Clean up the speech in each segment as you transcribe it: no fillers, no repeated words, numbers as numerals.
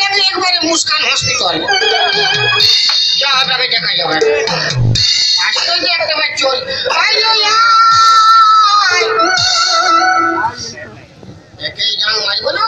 দেখলে একবারে মুস্কান হসপিটাল যা আপনাকে দেখা যাবে আজকে একটা বার চল একই জান মারবো না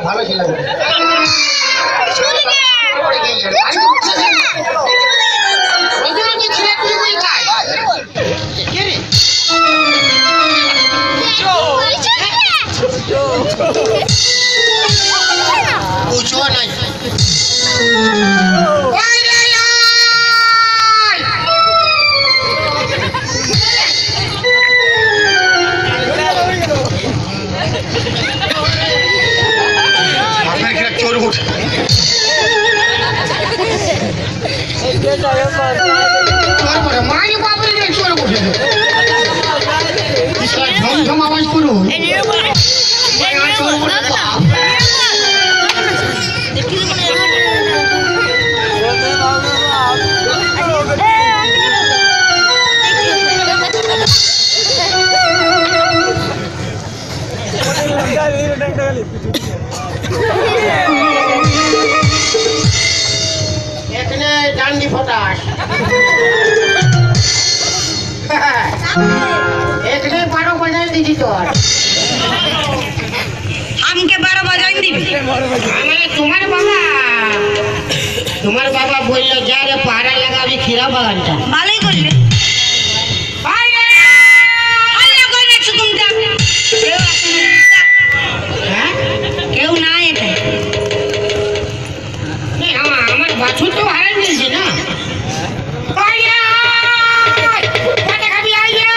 ভালো ছিলাম डांडी फटाश एक ने 12 बजाई दी तो हमके 12 बजाई दी हमारे तुम्हारे बाबा बोललो जा रे पहाड़ा लगा अभी खीरा बागानটা ভালোই করলে ভাই রে আল্লাহ কই দেখছ তোমরা হ্যাঁ কেউ না এটা এই আমার বাছুর তো হারাই দিয়েছে না ভাই রে পাটা খাবি আইয়ে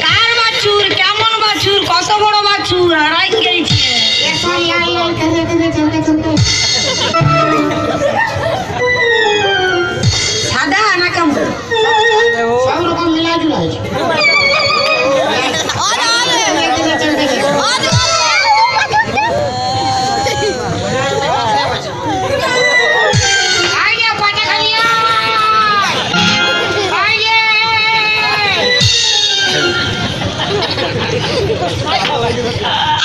কার বাছুর কেমন বাছুর কত বড় বাছুর হারাই গেছে এসই আইয়ে করে চলতে সাদা না কম সব রকম মিলাই জুলাই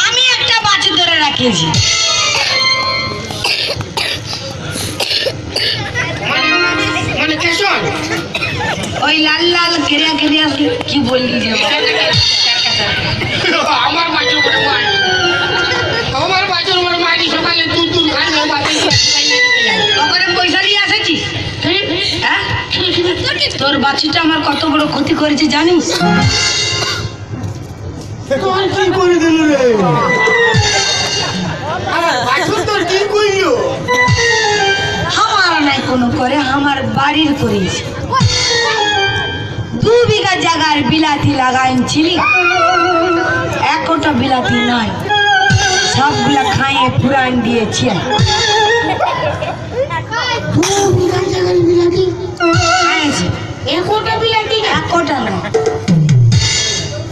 আমি একটা বাছুর ধরে রাখিয়েছি মানে কেশন ওই লাল লাল কেরিয়া কেরিয়া কি বললি যে আমার বাছুর বড় মারি আমার বাছুর বড় মারি সকালে তুই খাই না বাছুর ওখানে পয়সা নিয়ে আসেছিস হ্যাঁ তোর বাছুরটা আমার কত বড় ক্ষতি করেছে জানিস তোর কি করে দিল রে আমার বাছুর তোর কি কইলো আমার নাই কোনো করে আমার বাড়ির করেছে 2 বিঘা জায়গার বিলাতি লাগাইছিলি একটা বিলাতি নাই সবগুলা খাইয়ে পুরান দিয়েছে 2 বিঘা জায়গার বিলাতি খাইছে একটা বিলাতি না একটা না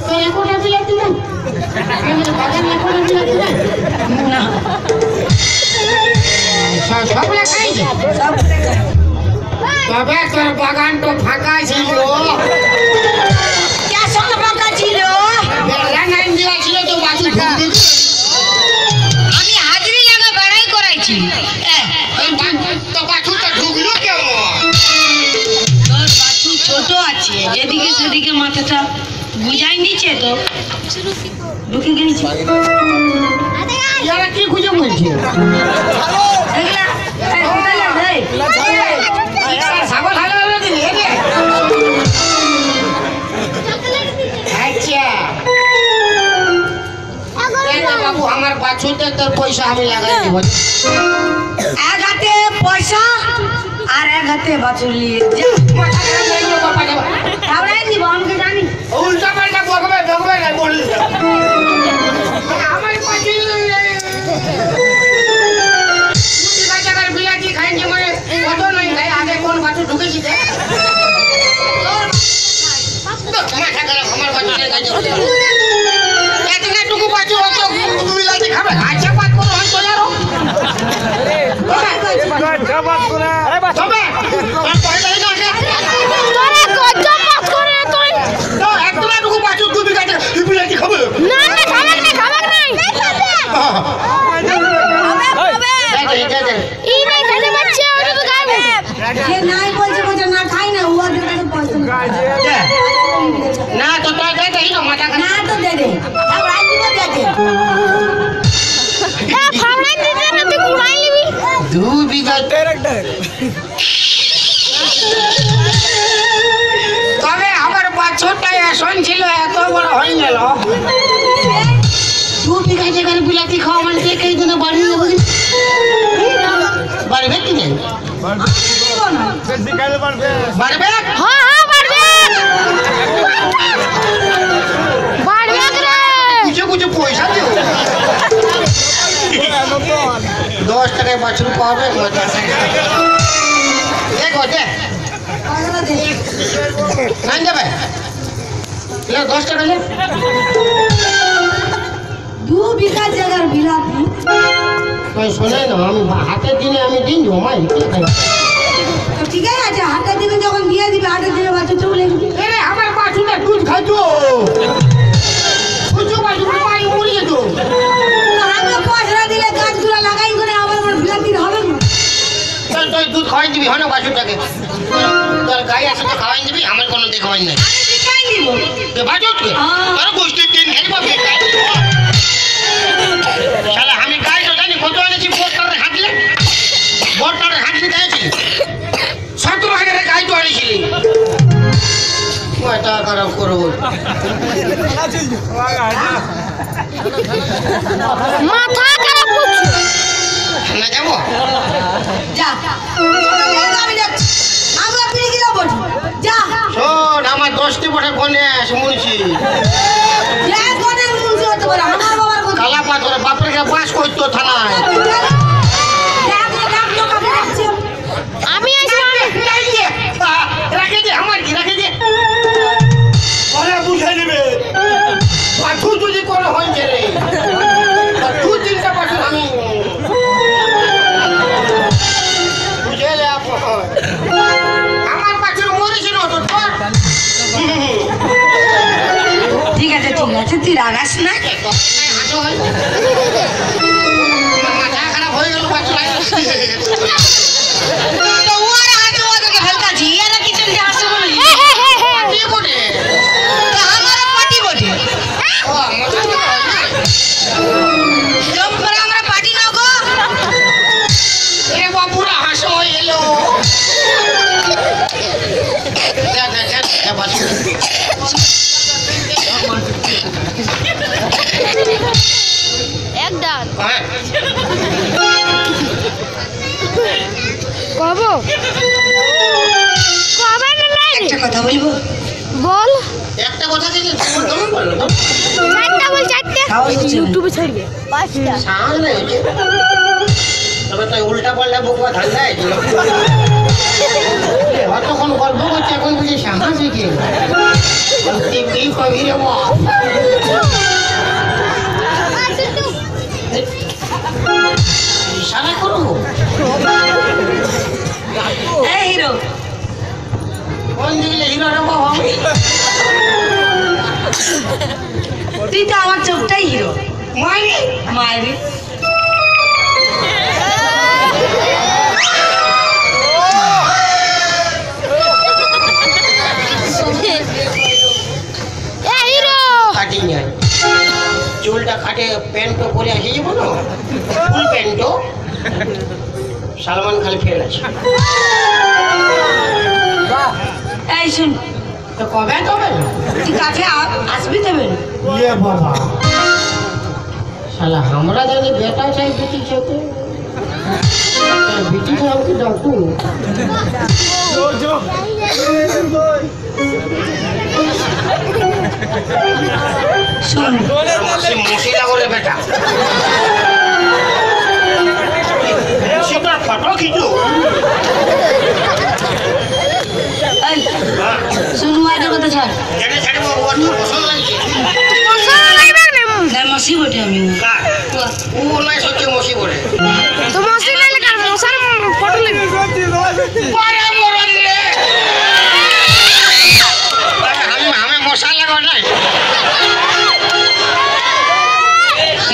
তো একটা বিলাতি না আমার বাগান একটা বিলাতি না সবগুলা খাইছে সবগুলা তবে তোর বাগান তো ফাঁকা ছিল কেমন ফাঁকা ছিল রাঙাইন দেওয়া ছিল তো বাছুর আমি হাজরি লাগা বেড়াই করাইছি তো বাছুরটা ঢুকলো কেমন তোর বাছুর ছোট আছে যেদিকে সেদিকে মাথাটা বুঝাই নিচ্ছে তো ঢুকে গেছে ইয়ারা কি খুঁজে বলছে ছাগল হালে বাবু আমার বাছুরটা তোর পয়সা আমি লাগাই দেব এক হাতে পয়সা আর এক হাতে বাছুর নিয়ে দিব আমাকে জানি উল্টা পাল্টা বকবে মাথা খারাপ আমার বাচ্চাদের কাছে এতটুকু বাচ্চা অত বিলাতি খাবে আচ্ছা বাদ করো হয়তো আরো তবে পয়সাই না তোরা কত পাস করে তুই তো এতটুকু বাচ্চা দুই বিঘাতে বিলাতি খাবে না না খাবার নাই এই নাই খেতে পারছে ওটা তো গাবে যে নাই বলছে না খাই না ও আগে তো পয়সা না তো তুই দে দেই না মাথা না তো দে দে আর আজ দিব দে দে এ খাবড়াই দিতে না তুই কুড়াই নিবি 2 বিঘা তবে আমার বাচ্চাটা এসন ছিল এত বড় হয়ে গেল 2 বিঘা জায়গায় বিলাতি খাওয়া মানে এই জন্য বাড়ি যাবো বাড়বে কি নেই বাড়বে হ্যাঁ বাড়বে রে কিছু পয়সা দিও 10 টাকায় বাছুর পাবে দেখো দেখ নাই যাবে 10 টাকা লে 2 বিঘা জায়গার বিলাতি তুই শোনে না আমি হাতের দিনে আমি দিন জমাই তো ঠিক আছে হাতের দিনে যখন দিয়ে দিবে হাতের দিনে বাচ্চা চলে যাবে আরে আমার বাছুরটা দুধ খাইতো বুঝছো বাছুর মাই মরিয়ে তো আমরা পয়সা দিলে গাছগুলো লাগাই করে আবার বিলাতি হবে না তুই দুধ খাওয়াই দিবি হয় না বাছুরটাকে তোর গাই আছে তো খাওয়াই দিবি আমার কোনো দেখাওয়াই নাই আমি দিকাই দিব বাছুরকে তোর গোষ্ঠীর দিন খেলবো শালা আমি গাই তো জানি কত এনেছি বোর্ডটারে হাঁটলে গেছি 17,000 গাই তো এনেছিলি মাথা খারাপ করবো মাথা খারাপ করছে না যাবো যা আমি যাচ্ছি আমরা ফিরে গিয়ে বসি যা শোন আমার 10টি বটে গণেশ মুন্সি যা কোনে মুন্সি হতে পারে আমার বাবার কথা কালা পাথরে বাপরে বাস করতো থানায় আমি আসবো রাখে দে আমার কি রাখে দে ওরা বুঝে নেবে পাঠু যদি কোনো হয়েছে রে 2-3টা পাঠু আমি বুঝে লে আমার পাঠুর মরেছে না তোর ঠিক আছে তুই রাগাস না মাথা খারাপ হয়ে গেল পাঠু তো ওর হাতে ওদেরকে ফেলতাছি এরা কিচেন দিয়ে আসে বলে পাঠি বটে আমার পার্টি বটে ও জম করে আমরা পার্টি না গো এ বাপুরা হাসো হয়ে এলো একদম হ্যাঁ কব কবে না নাই একটা কথা বলবো বল একটা কথা থেকে তোমার কেমন বললো তো চারটা বল চারটে ইউটিউবে ছাড়বে পাঁচটা সামনে হয়েছে তবে তো উল্টা পাল্টা বকবা ঠান্ডা হয়েছিল অতক্ষণ গল্প করছে এখন বুঝি সাহা শিখে টিপি কবি রে ইশারা করো এই হিরো কোন দিকে হিরো রে বাবা তুই তো আমার চোখটাই হিরো মাইরে মায়েরে কাটিং যায় চুলটা কাটে প্যান্টও পরে আসে যাবো না ফুল প্যান্টও সালমান খান ফেল আছে এই শুন তো কবে তবে তুই কাছে আসবি তবে ইয়ে বাবা শালা আমরা জানি বেটা চাই বেটি চাইতে বেটি চাই আমাকে ডাকু শুন মশিলা বলে বেটা সেটা ফটো খিচু এই শুন মায়ের কথা ছাড় জানে পছন্দ লাগছে পছন্দ লাগবে না না মসি বটে আমি কার ও নাই সত্যি মসি বলে তো মশি লাইলে কার মশার ফটো লাগবে পরে মরন রে আমি মশা লাগাও নাই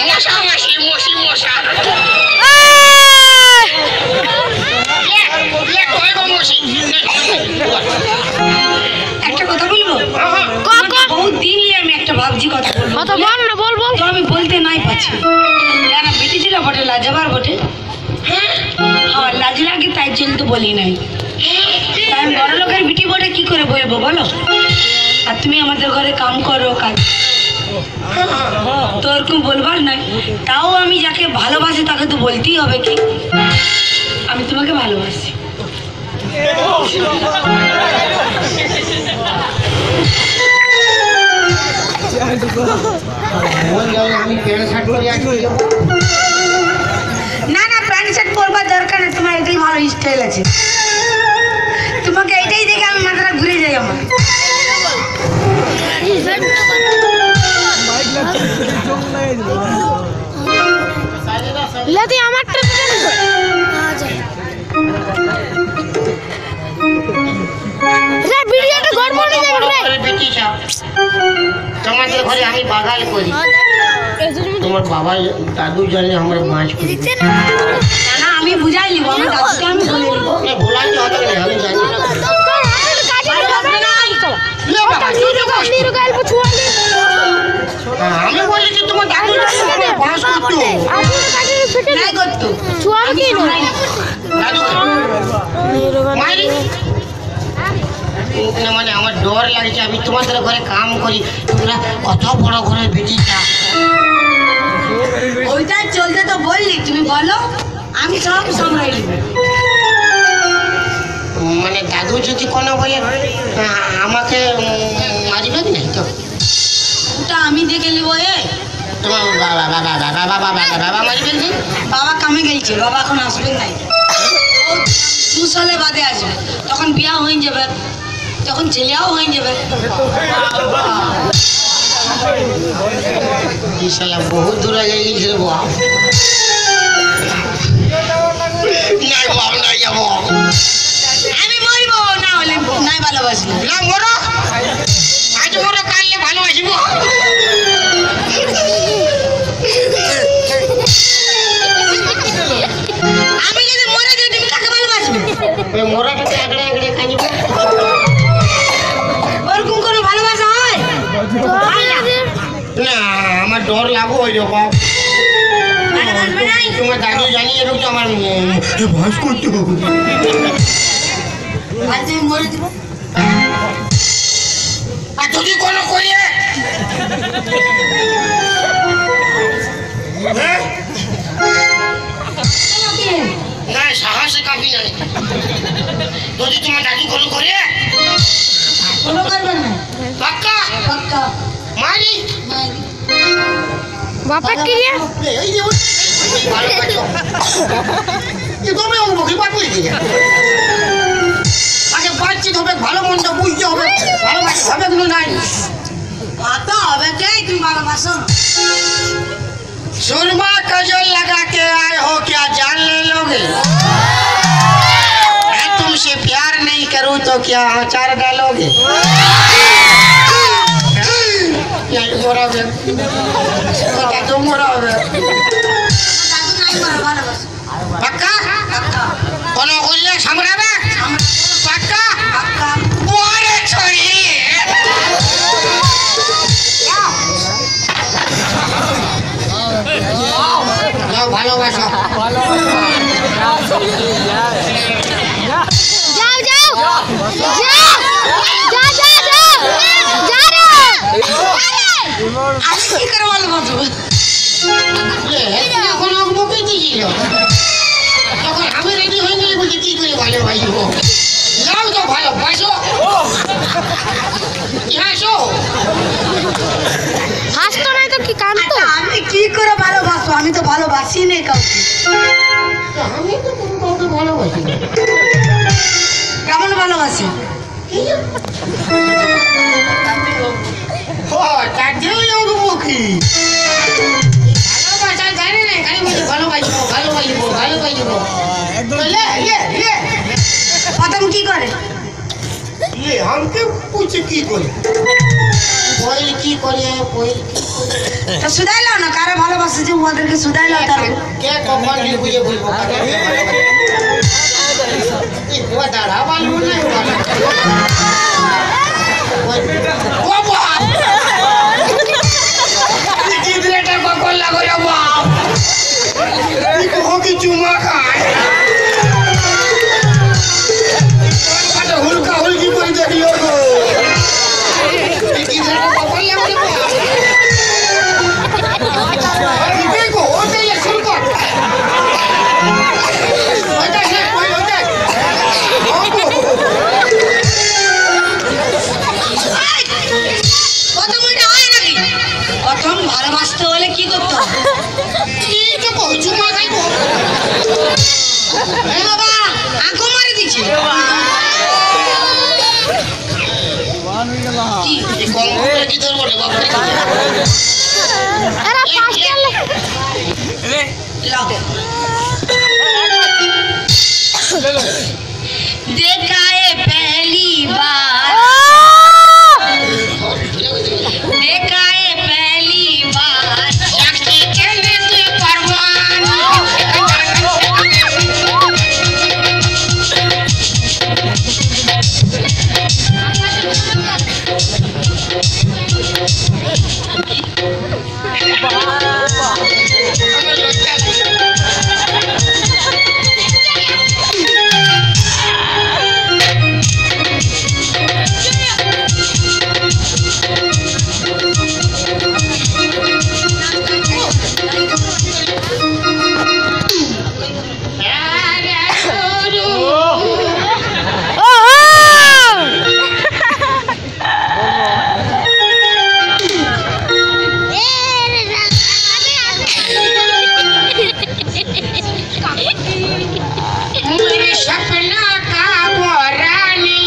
মশা মাসি মসি মশা একটা কথা বলবো বহুত দিন নিয়ে আমি একটা ভাবছি কথা বলবো কত বল না বল বল তো আমি বলতে নাই পাচ্ছি কেন বেটি ছিল বটে লাজাবার বটে হ্যাঁ লাজ লাগে তাই জন্য তো বলি নাই তাই আমি বড় লোকের বিটি বটে কি করে বলবো বলো আর তুমি আমাদের ঘরে কাম করো কাজ তো ওরকম বলবার নাই তাও আমি যাকে ভালোবাসি তাকে তো বলতেই হবে কি আমি তোমাকে ভালোবাসি আমি প্যান্ট শার্ট পরে আছি না না প্যান্ট শার্ট পরবার দরকার নেই তোমার এটাই ভালো স্টাইল আছে তোমাকে এটাই দেখে আমি মাথাটা ঘুরে যাই আমার লাতি আমারটা রে ভিডিওটা গড়বড় হয়ে যাবে রে বেটিটা তোমাদের ঘরে আমি বাগাল করি তোমার বাবা দাদু জানে আমার মাছ করি না না আমি বুঝাই নিব আমার দাদুকে আমি বলে নিব ভোলাই হতে গেলে আমি জানি আমি বলি যে তোমার দাদু জানে বাস করতো নাই করতো আমি দাদু মাইরি না মানে আমার ডর লাগছে আমি তোমাদের ঘরে কাম করি তোমরা কত বড় ঘরের বেটিটা ওইটা চলতে তো বললি তুমি বলো আমি সব সামলাই নিব মানে দাদু যদি কোনো বলে আমাকে মারিবে না তো ওটা আমি দেখে নিব তোমার বাবা বাবা বাবা বাবা বাবা বাবা মারিবেন না বাবা কামে গেছে বাবা এখন আসবেন নাই ও 2 সালে বাদে আসবে তখন বিয়া হয়ে যাবে তখন ছেলেও হয়ে যাবে এই শালা বহুত দূর আগে গিয়েছিল বাপ নাই বাপ নাই যাবো আমি মরবো না হলে নাই ভালোবাসলে না মরো আজ মরো কালকে ভালোবাসিব আমি যদি মরে যাই তুমি কাকে ভালোবাসবে মরাটা আগড়ে আগড়ে কাঁদিব ওরকম কোনো ভালোবাসা হয় না আমার ডর লাগো ওই রে বাপ ভালোবাসবে নাই তোমার দাদু জানি এরকম তো আমার ভাস করতে আজ তুমি মরে দিব আর যদি কোনো করিয়ে না সাহসে কাঁপি না যদি তোমার দাদু কোনো করে কোনো করবেন না পাক্কা পাক্কা মারি বাপা কি রে এই যে ভালো কাছো এ তুমি ও মুখে পাবি আগে বাচ্চা হবে ভালো মন্দ বুঝতে হবে ভালোবাসা হবে কিন্তু নাই পাতা হবে কে তুমি ভালোবাসো सुरमा कजल लगा के आए हो क्या जान ले लोगे मैं तुमसे प्यार नहीं करूं तो क्या आचार डालोगे नहीं मोरा बे तो मोरा बे দাদু নাই ভালোবাসো पक्का পাক্কা कोनो होलिया समराबे पक्का পাক্কা बोरे छोरी যাও ভালোবাসো যাও যাও যা যা যা যা রে আমি কি করে ভালোবাসবো এখন মুখে দিয়েছিল তখন আমি রেডি হয়ে গেলে বলছি কি করে ভালোবাসবো যাও তো ভালোবাসো হাসো হাসতো নাই তো কি কাঁদতো আচ্ছা, আমি কি করে ভালোবাসবো আমি তো ভালোবাসি না কাউকে আমি তো কোনো কাউকে ভালোবাসি না কেমন ভালোবাসি কি করি কইল কি করি কইল তো শুধাইলাও না কারে ভালোবাসে যে ওদেরকে শুধাইলাও তার কে কখন নি বুঝে বলবো কাকে এই ও দাঁড়া বালু না ও বাপ কি দিলেটা কখন লাগো রে বাপ কি কো কি চুমা খায় আরে হুলকা হুলকি করে দেখলো গো কি দিলেটা কখন লাগো রে বাপ দেখো ওটা ये सुन कर ওটা সে কই ওটা কত মনে হয় নাকি প্রথম ভালোবাসতে হলে কি করতে হবে কি তো কই চুমা খাইবো এ বাবা আঁকো মারি দিছে কি এই কলমটা কি ধরবো রে বাপ আরে পাঁচটা लाओ देखा है पहली बार देखा है पहली बार जाके चले तू परवान मेरे सपना का वो रानी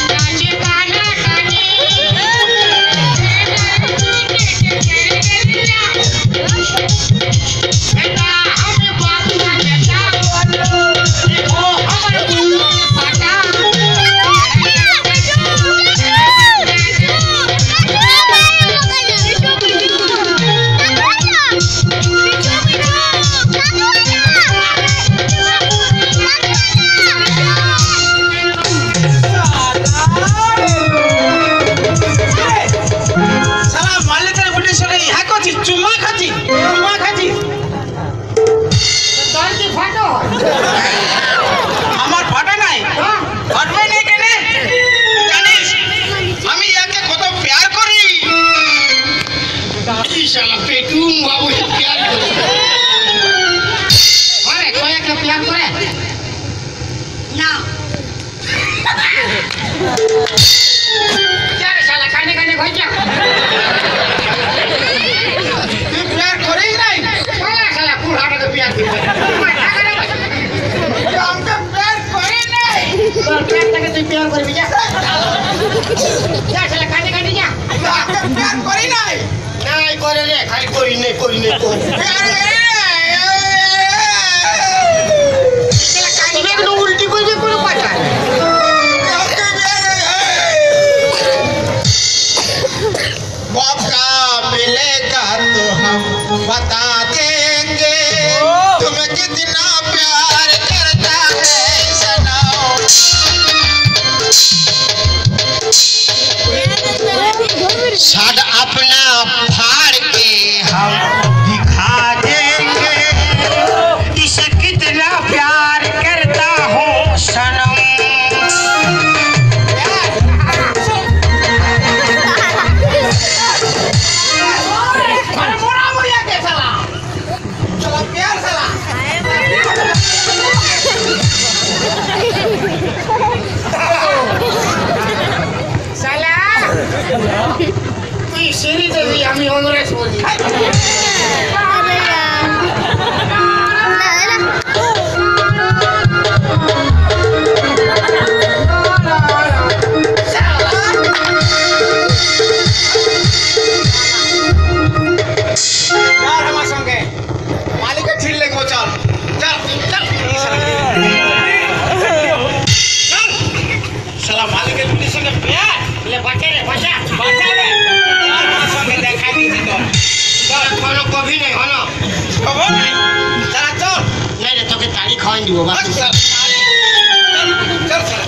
नाच गाना गाने बेटा हम बाबू बेटा ओ हमर पाटा সালা মারলে তার বুটি সরে হ্যাঁ করছি চুমা খাচ্ছি তোর কি ফাটো আমার ফাটা নাই ফাটবে না কেন জানিস আমি একে কত প্যার করি কি শালা পেটুম বাবু প্যার করে আরে কই একটা প্যার করে ना আরে শালা কানে কানে কই যা তুই প্যার করিস নাই শালা শালা পুরাটা তো প্যার করে আমাকে প্যার করে নাই তোর প্যারটাকে তুই প্যার করবি যা যা শালা কানে কানে যা আমাকে প্যার করি নাই নাই করে রে খালি করি নে করি প্যার করে নাই শালা কানে কানে উল্টি করবে কোনো কথা আমাকে প্যার बाप का मिलेगा तो हम बता देंगे तुम्हें कितना प्यार करता है सनम साथ अपना फाड़ के हम दिखा देंगे इसे कितना प्यार करता हूँ सनम अरे मोरा मोरिया के साला चला प्यार साला শালা তুই সিঁড়ি দেবি আমি অমরেশ বলি यार हमारे संगे मालिक का छीन लेके वो चल चल चल বাচ্চা রে বাচ্চা বাঁচাবে আমার সঙ্গে দেখা দিছি তো তোর কোনো কবি নেই হলো খবর নাই তারা চল নাই রে তোকে তাড়ি খাওয়াই দিব বাবা চল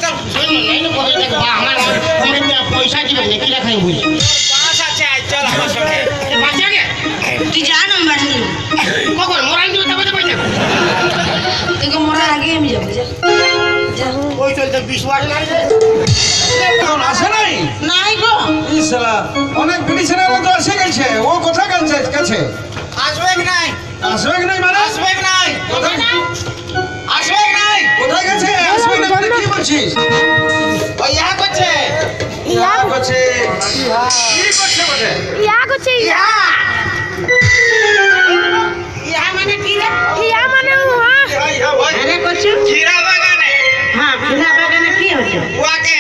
চল শুন নাই না কবে দেখ বা আমার পয়সা দিবে না কি রাখাই বলি পাঁচ আছে আজ চল আমার সঙ্গে বাচ্চা কে তুই যা না আমি বাড়ি যাবো কখন মোরাই দিব তবে তো পয়সা তোকে মরার আগে আমি যাবো যা যা ওই চলতে বিশ্বাস নাই রে এখন আসে নাই নাই গো ইসলা অনেক মেডিসিনের মতো এসে গেছে ও কোথায় গেছে আসবে কি নাই আসবে কি নাই মানে আসবে কি নাই কোথায় আসবে কি নাই কোথায় গেছে আসবে না মানে কি বলছিস ওই ইয়া করছে ইয়া করছে কি করছে বলে ইয়া করছে ইয়া ইহা মানে কি রে ইয়া মানে ইয়া ভাই আরে করছো খিরা বাগানে হ্যাঁ খিদা বাগানে কি হচ্ছে ওয়াকে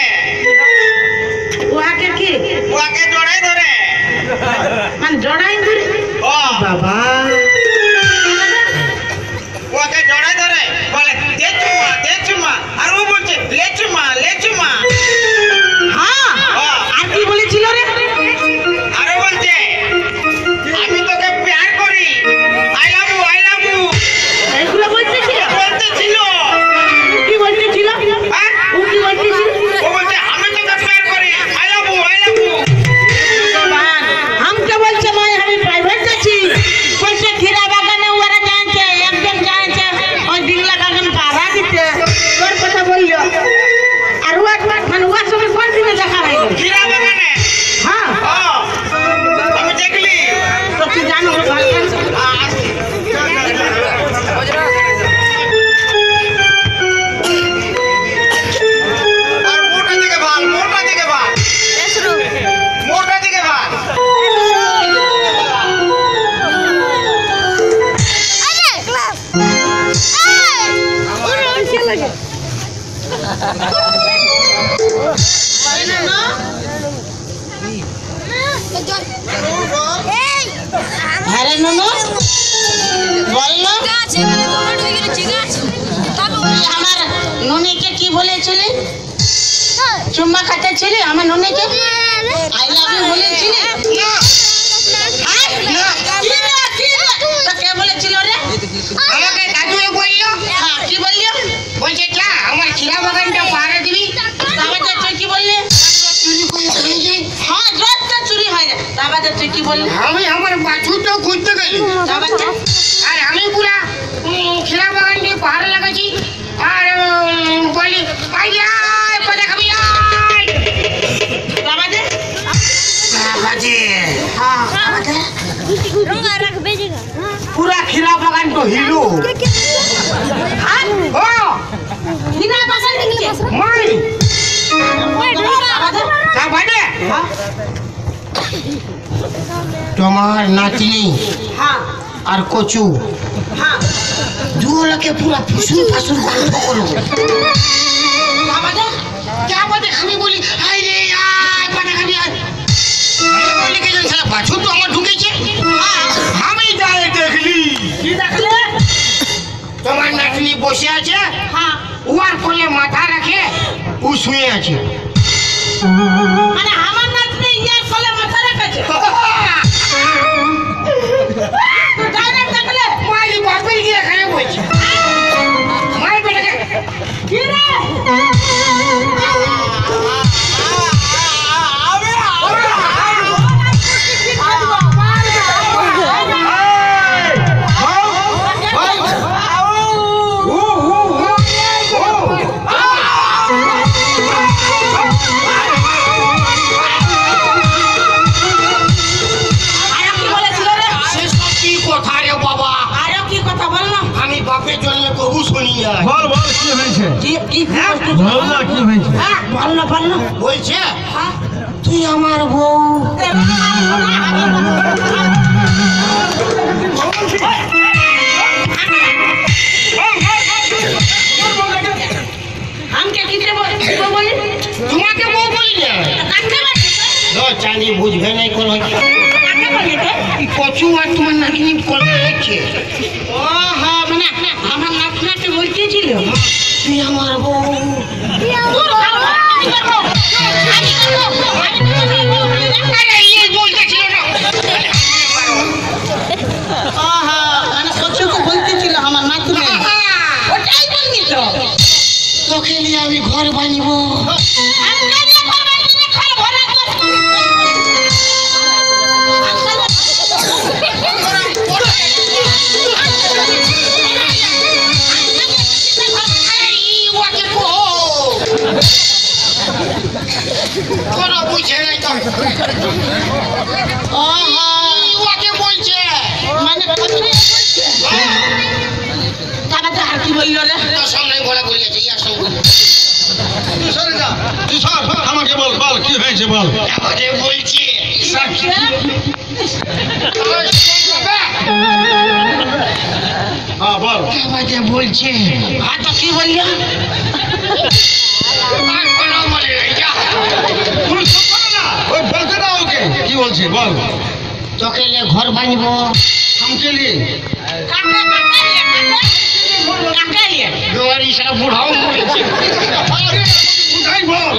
ওয়াকে কি ওয়াকে জড়াই ধরে মানে জড়াই ধরে ও বাবা ওকে জড়াই ধরে বলে দে চুমা আর ও বলছে লে চুমা হ্যাঁ আর কি বলেছিল রে আরো বলছে আমি তোকে প্যার করি আই লাভ ইউ এগুলো বলতেছিল বলতেছিল কি বলতেছিল হ্যাঁ? ও কি বলতেছিল ও বলছে আমি তোকে প্যার করি আই লাভ ইউ हमके बोलছে मैं हमें प्राइवेट যাচ্ছি বলছে খিরা বাগানে ওরা জানছে একজন জানছে ওই ডিংলা বাগান পাড়া দিতে তোর কথা বললো আর ওয়াট মানে ওয়াট সঙ্গে কোন দিনে দেখা হয়ে গেল খিরা বাগানে হ্যাঁ ও আমি দেখলি তো তুই জানো ভালো আর মোটা দিকে ভাল মোটা দিকে ভাল আরে ননু বললো আমার ননিকে কি বলেছিলি চুম্মা খাতে ছিলি আমার ননিকে আই লাভ ইউ বলেছিলি কে বলেছিল রে আমাকে দাদু বললো হ্যাঁ কি বললি বলছে যা আমার খিরা বাগানটা পাহারা দিবি তাবাদে তুই কি বললি চুরি করে খেয়েছি হ্যাঁ জোরটা চুরি হয় না তাবাদে তুই কি বললি আমি আমার বাছুরটা খুঁজতে গেলি তাবাদে আর আমি পুরা খিরা বাগানটি পাহারা লাগাচ্ছি আর বলি আয় পাতা খাবি আয় তাবাদে বাজে হ্যাঁ তাবাদে পুরা খিরা বাগান তো হিলো হ্যাঁ ও বিনা বাগান নিচে মাই তাবাদে তা বাজে হ্যাঁ তোমার নাতনি হ্যাঁ আর কচু হ্যাঁ দুলাকে পুরা ফুসুর ফাসুর গল্প করবো তাবাদে যা বাদে আমি বলি আয় রে আয় পাতা খাবি আয় আমি বলি কে জানি শালা বাছুর তো আমার ঢুকেছে আমি যাই দেখলি কি দেখলে তোমার নাতনি বসে আছে হ্যাঁ উয়ার কোলে মাথা রাখে ও শুয়ে আছে মানে আমার নাতনি ইয়ার কোলে মাথা রেখেছে ডাইরেক্ট দেখলে মাই বাপের গিয়ে এখানে বলছে মাই বেটাকে কি রে আমি বাপের জন্য কবু শুনি না বল বল কি হয়েছে কি বল না কি হয়েছে বল না বলছে তুই আমার বউ हमके कितने बोली তোমাকে বউ বলি না काटे बोली চাঁদি বুঝবে নাই কোন काटे बोली तो কচু আর তোমার নাতনি কোলে হচ্ছে ओ हां মানে আমার নাতনাকে বলতেছিল তুই আমার বউ আমি করব ওকে বলছে মানে তারা আর কি বললো রে? তোর সামনে বলা বলিয়েছে ইয়ার সঙ্গে তুই সরে যা, তুই সর, আমাকে বল বল কি হয়েছে বল। আমাকে বলছে হ্যাঁ বল। আমাকে বলছে আর তো কি বললো? আর কোনো বলে নাই যা তুই চুপ করো না, ওই বলতে দাও ওকে কি বলছে বল। তোকে নিয়ে ঘর বাঁধবো हमके लिए জোয়ারি সারা বুড়াও বলেছে বুঝাই বল।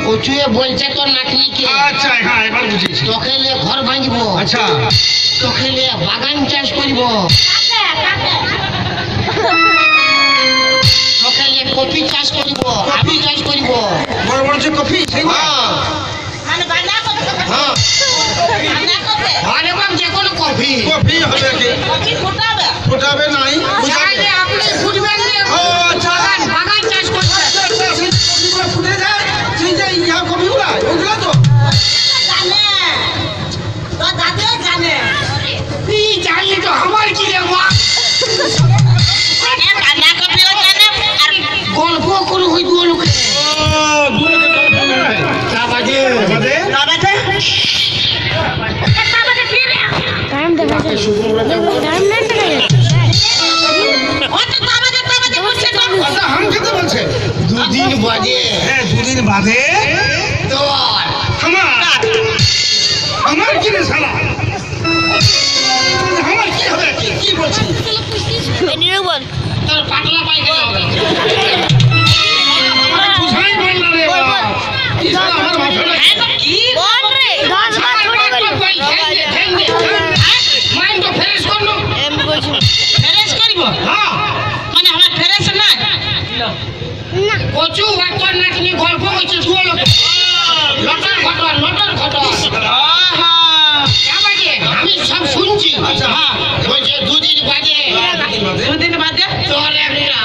ও চুয়ে বলছে তোর নাতনিকে আচ্ছা হ্যাঁ এবার বুঝেছি। তোকে নিয়ে ঘর বাঁধবো আচ্ছা তোকে নিয়ে বাগান চাষ করবো তোকে নিয়ে কপি চাষ করবো আলু চাষ করবো বড় বড় যে কফি সেইগুলো হ্যাঁ মানে বানা করতে হ্যাঁ বানা করতে আরে বাপ যে কোনো কপি কফি হবে কি কি ফোটাবে? ফোটাবে নাই জানে আপনি ফুটবেন না ও আচ্ছা বাগান বাগান চাষ করবে আচ্ছা আচ্ছা সেই কফিগুলো ফুটে যায় সেই যে ইয়া কফিগুলো ওইগুলো তো জানে তো দাদু জানে কি জানি তো আমার কি রে মা মানে বানা করতে জানে আর গল্প করে হই দুলোকে চা বাজে বাবাতে টাইম দেখা যায় টাইম নাই দেখা যায় ও তো বাবাতে বলছে তো আচ্ছা हम कितने বলছে দুদিন বাজে হ্যাঁ দুদিন বাদে তোর আমার কি রে শালা আমার কি হবে কি বলছিস নিরবন তোর পাতলা পায়খানা হবে বুঝাই বল না রে বাবা কি শালা আমার মাথাটা কি বল রে 10 বার ছোট করে মাইন্ড তো ফ্রেশ করলো এমনি বলছি ফেরেশ করিব হ্যাঁ মানে আমার ফেরেশ না না কচু আর তোর নাতনি গল্প করছে দুলোকে লটার ঘটনা আহা চা বাজে আমি সব শুনছি আচ্ছা হ্যাঁ বলছে দুদিন বাজে দুদিন বাদে তোর একটা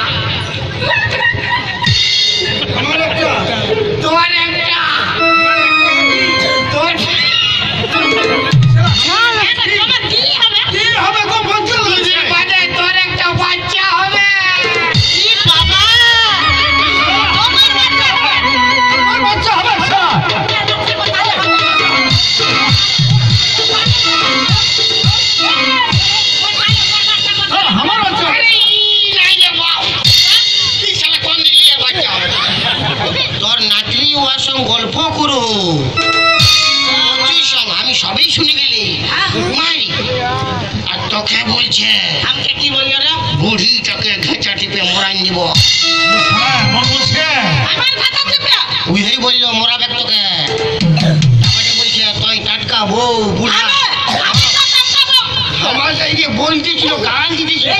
আমার একটা তোর একটা তোর তোমার কি হবে? কি হবে তো বলতে দুদিন বাজে তোর একটা বাচ্চা হবে কি বাবা তোমার বাচ্চা আমার বাচ্চা হবে আচ্ছা আমার বাচ্চা আরে নাই রে বাপ কি শালা কোন দিকে বাচ্চা হবে তোর নাতনি ওর সঙ্গে গল্প করো কচুর সঙ্গে আমি সবই শুনে গেলি মারি আর তোকে বলছে আমাকে কি বললো রে? বুড়িটাকে ঘেঁচা টিপে মরাই দিব হ্যাঁ বলছে আমার কথা চেপে বুঝেই বললো মরাবে তোকে আমাকে বলছে তুই টাটকা বউ বুড়া আমার এই বলতেছিল গান দিতেছিল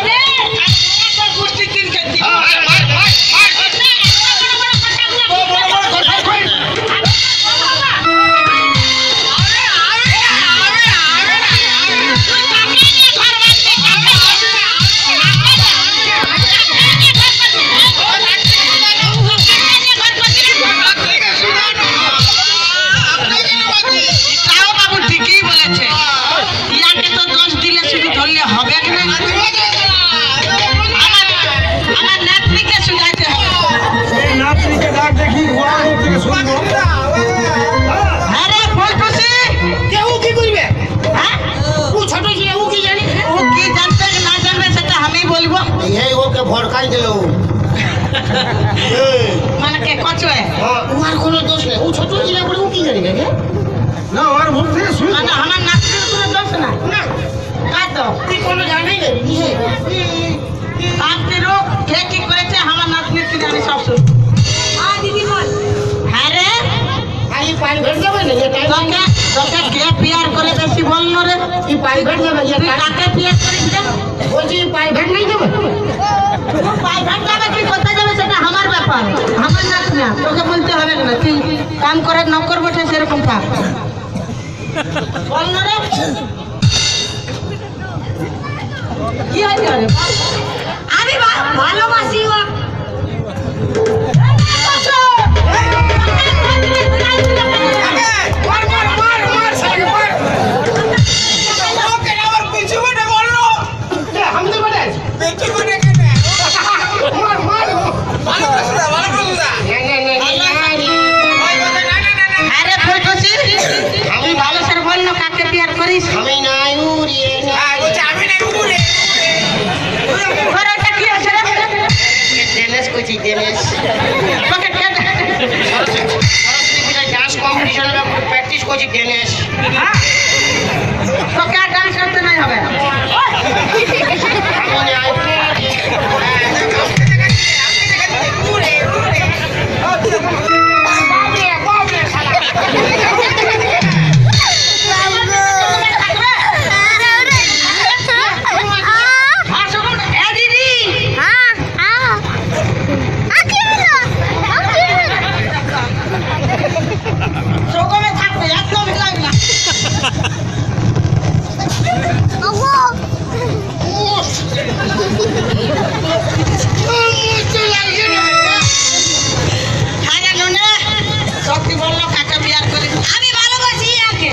বাবু ঠিকই বলেছে ইয়াকে তো দোষ দিলে শুধু ধরলে হবে না আমার নাতনিকে শুধাইতে হবে এই নাতনিকে ডাক দেখি ওরা থেকে শুনবো আরে ফুলটুসি কেউ কি করবে হ্যাঁ ও ছোট ছিল ও কি জানি ও কি জানবে কি না জানবে সেটা আমি বলবো এই ওকে ভড়কাই দিল মানে কে কচুয়ে ওর কোনো দোষ নেই ও ছোট ছিল বলে ও কি জানি না ওর মুখ থেকে শুনবো মানে আমার নাতনির কোনো দোষ না না কাজ তো তুই কোনো জানাই না নাতনিরও কে কি করেছে আমার নাতনির কি জানি সব শুন হ্যাঁ রে আই প্রাইভেট যাবে না এটা তোকে তোকে কে পিয়ার করে বেশি বললো রে তুই প্রাইভেট যাবে তুই কাকে পিয়ার করিস রে বলছি প্রাইভেট নাই যাবে প্রাইভেট যাবে কি কোথায় যাবে সেটা আমার ব্যাপার আমার নাচ না তোকে বলতে হবে না তুই কাম করে নকর বসে সেরকম থাক বল না রে কি হয়েছে রে আমি ভালোবাসি ও বল করিস আমি নাই উড়িয়ে বলছে আমি না উপরে তোর ওটা কি আছে রে টেনিস করছি টেনিস তোকে কে সরস্বতী পূজায় ডান্স কম্পিটিশন প্র্যাকটিস করছি টেনিস তোকে আর ডান্স করতে নাই হবে আমি নাই আমি ভালোবাসি ইয়াকে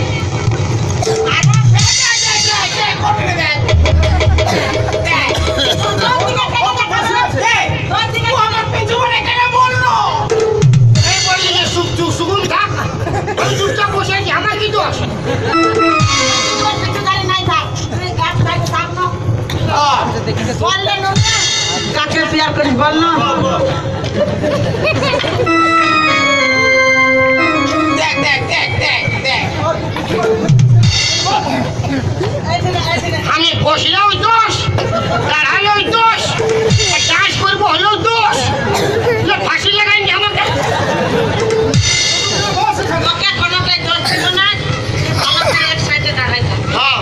আমার কি দোষ কাকে প্যার করিস বল না দেখ দেখ দেখ দেখ দেখ আমি বসলেও দোষ দাঁড়ালেও দোষ ডান্স করবো হলেও দোষ ফাঁসি লাগাইনি আমাকে তোকে কোনোটাই দোষ ছিল না আমাকে এক সাইডে দাঁড়াই থাক হ্যাঁ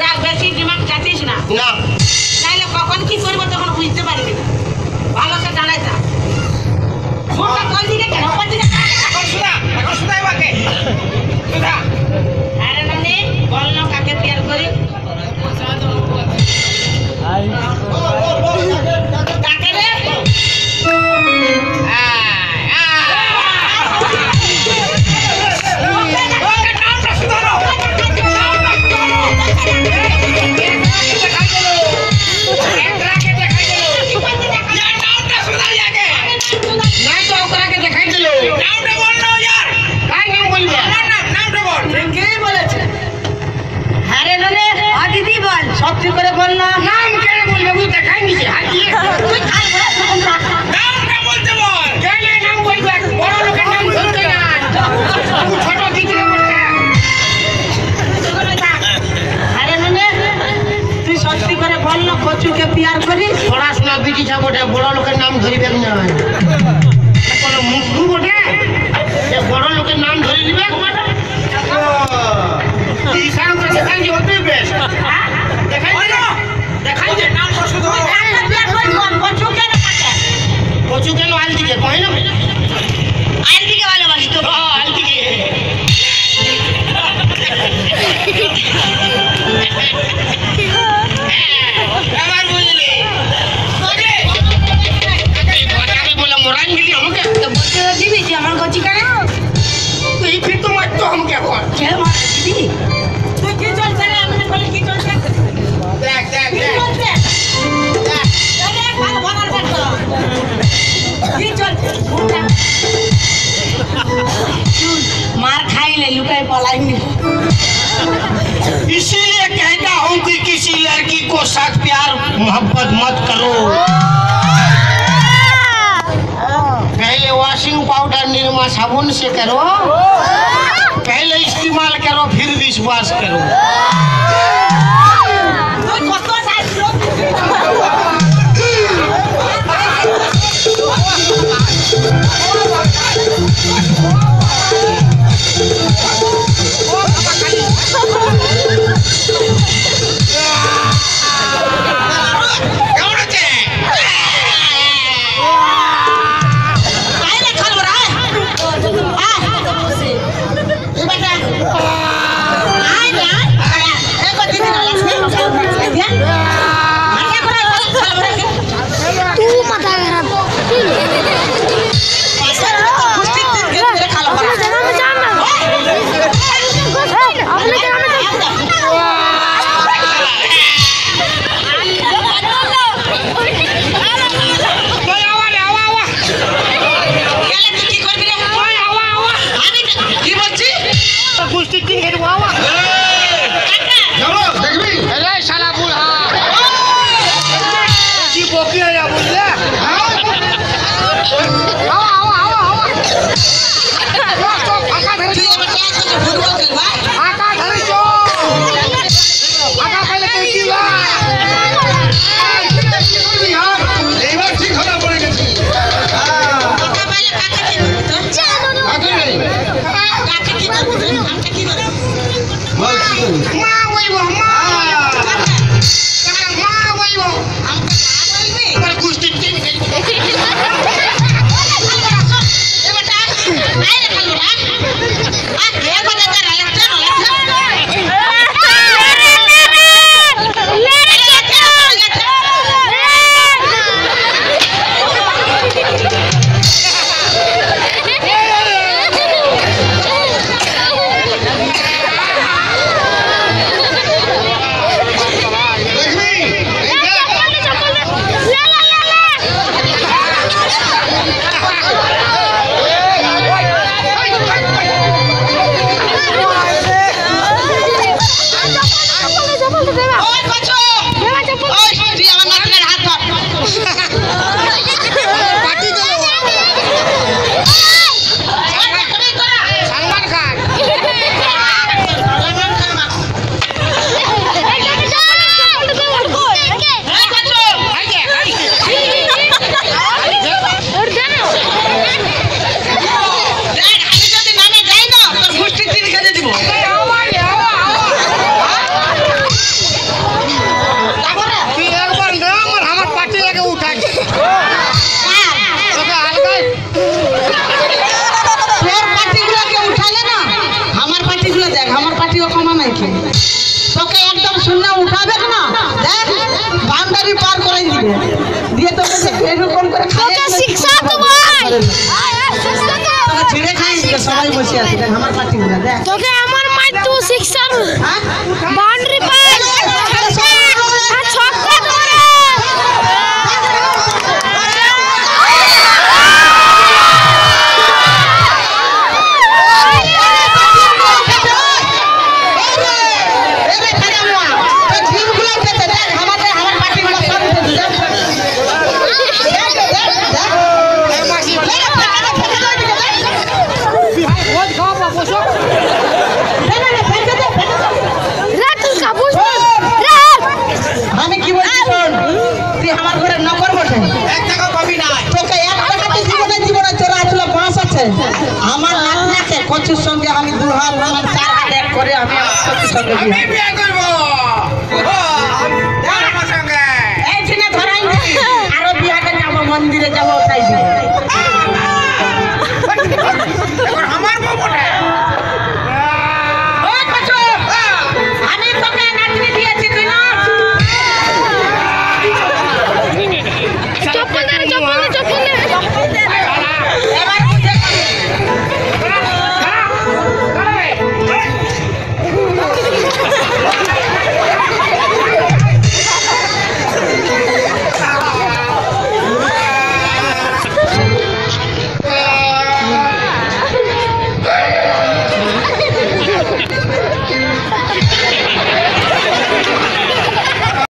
রাগ বেশি দিমাগ চাটিস না না নাইলে কখন কি করবো তখন বুঝতে পারবি না ভালো সে দাঁড়াই থাক ফোনটা কোন দিকে কেন কোন দিকে এখন শোনা এবারে শোনা আরে নানি বল না কাকে প্যার করি কাকে রে নামটা শুধারো নামটা শুধারি আগে নাই তো ওকে দেখাই দিল নামটা বল না यार কার নাম বলবে আমার নামটা বল কে বলেছে আরে নানি দিদি বল সত্যি করে বল না নাম কেন বলবে ও দেখাই নিছে হাজিয়ে তুই খাই বলে তখন রাখ নামটা বলতে বল কেন নাম বলবে বড় লোকের নাম ধরতে না ও ছোট দিকে বলবে আরে নানি তুই সত্যি করে বল না কচুকে প্যার করিস পড়াশোনা বিটি বটে বড় লোকের নাম ধরিবে না কোনো মুখু বটে যে বড় লোকের নাম ধরে দিবে ইশারা করে দেখাই যে হতে বেশ দেখাই দে দেখাই দে নামটা শুধু প্যার করিস কচুকে না কাকে কচু কেন আল দিকে কয় না আর দিকে ভালোবাসি তো আল দিকে এবার বুঝলি এই কথাকে বলে মোরান গেলি আমাকে তো বলতে দিবি যে আমার কচি কেন এই ফির তো মারতো আমাকে এখন কে মার দিদি তুই কি চলছে রে আমি বলি কি চলছে দেখ দেখ কি দেখ চলছে দেখ ভালো ভালো করতো কি চলছে मार खाई ले लुकाई पलाएंगे इसीलिए कहता हूँ कि किसी लड़की को साथ प्यार मोहब्बत मत करो पहले वॉशिंग पाउडर निरमा साबुन से करो पहले इस्तेमाल करो फिर विश्वास करो কেমন আছে तू माथा खराब अपने कुश्ती टिंग हेड वावा মা বলবো মা মা বলবো আমার কুস্তি তোকে একদম শূন্য উঠাবে না, দেখ বাউন্ডারি পার করে দিবে, দিয়ে তোকে এরকম করে তোকে শিক্ষা দেবো তোকে ছেড়ে খাই দিবে। সবাই বসে আছে, দেখ আমার পার্টি গুলো দেখ। তোকে আমার মাই তো শিক্ষা বাউন্ডারি পার ছক্কা করে আমি কি বলছি শোন, তুই আমার ঘরে নকর বসে, এক টাকা পাবি না। তোকে এক টাকাতে জীবনে জীবনে চোরা আসলে বাঁশ আছে। আমার নাতনি আছে, কচুর সঙ্গে আমি 2 হাত আমার 4 হাত এক করে আমি আমার কচুর সঙ্গে আমি বিয়ে। বিয়ে করবো। আমার সঙ্গে এই ছেলে ধরাই আরো বিহারে যাবো, মন্দিরে যাবো, তাই দিব।